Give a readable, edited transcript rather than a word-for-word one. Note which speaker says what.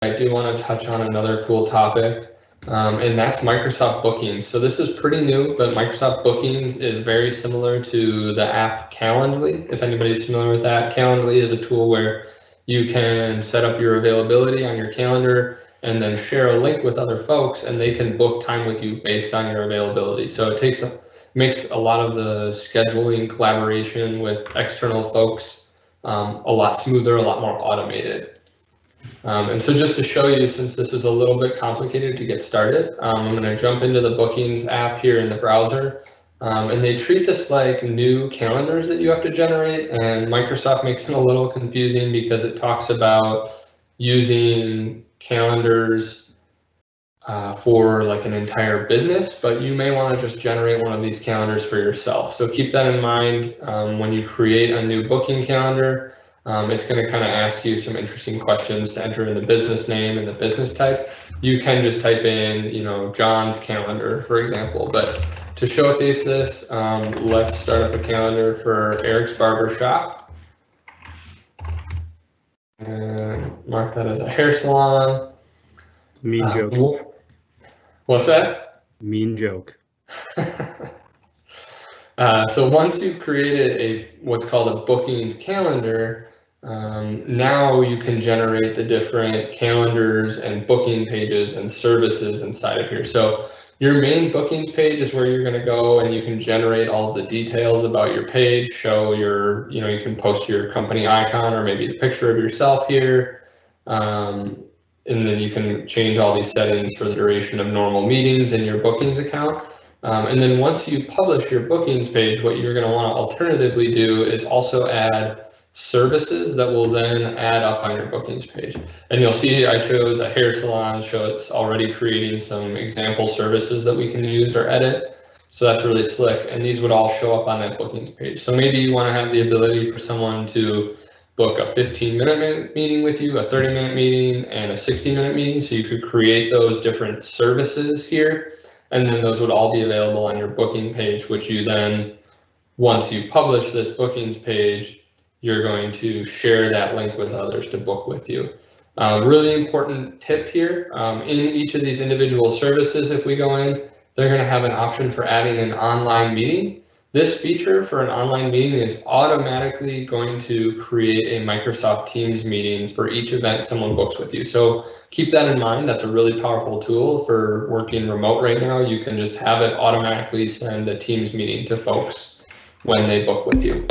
Speaker 1: I do want to touch on another cool topic, and that's Microsoft Bookings. So this is pretty new, but Microsoft Bookings is very similar to the app Calendly. If anybody's familiar with that, Calendly is a tool where you can set up your availability on your calendar and then share a link with other folks, and they can book time with you based on your availability. So it makes a lot of the scheduling collaboration with external folks a lot smoother, a lot more automated. And so just to show you, since this is a little bit complicated to get started, I'm going to jump into the Bookings app here in the browser. And they treat this like new calendars that you have to generate, and Microsoft makes it a little confusing because it talks about using calendars for like an entire business, but you may want to just generate one of these calendars for yourself. So keep that in mind when you create a new booking calendar. It's going to kind of ask you some interesting questions to enter in the business name and the business type. You can just type in, you know, John's calendar, for example. But to showcase this, let's start up a calendar for Eric's Barber Shop. And mark that as a hair salon.
Speaker 2: Mean joke.
Speaker 1: What's that?
Speaker 2: Mean joke.
Speaker 1: So once you've created what's called a bookings calendar, now you can generate the different calendars and booking pages and services inside of here. So your main bookings page is where you're going to go and you can generate all the details about your page, show your, you know, you can post your company icon or maybe the picture of yourself here. And then you can change all these settings for the duration of normal meetings in your bookings account. And then once you publish your bookings page, what you're going to want to alternatively do is also add services that will then add up on your bookings page. And you'll see I chose a hair salon, so it's already creating some example services that we can use or edit. So that's really slick. And these would all show up on that bookings page. So maybe you want to have the ability for someone to book a 15-minute meeting with you, a 30-minute meeting, and a 60-minute meeting. So you could create those different services here. And then those would all be available on your booking page, which you then, once you publish this bookings page, you're going to share that link with others to book with you. Really important tip here, in each of these individual services, if we go in, they're going to have an option for adding an online meeting. This feature for an online meeting is automatically going to create a Microsoft Teams meeting for each event someone books with you. So keep that in mind. That's a really powerful tool for working remote right now. You can just have it automatically send a Teams meeting to folks when they book with you.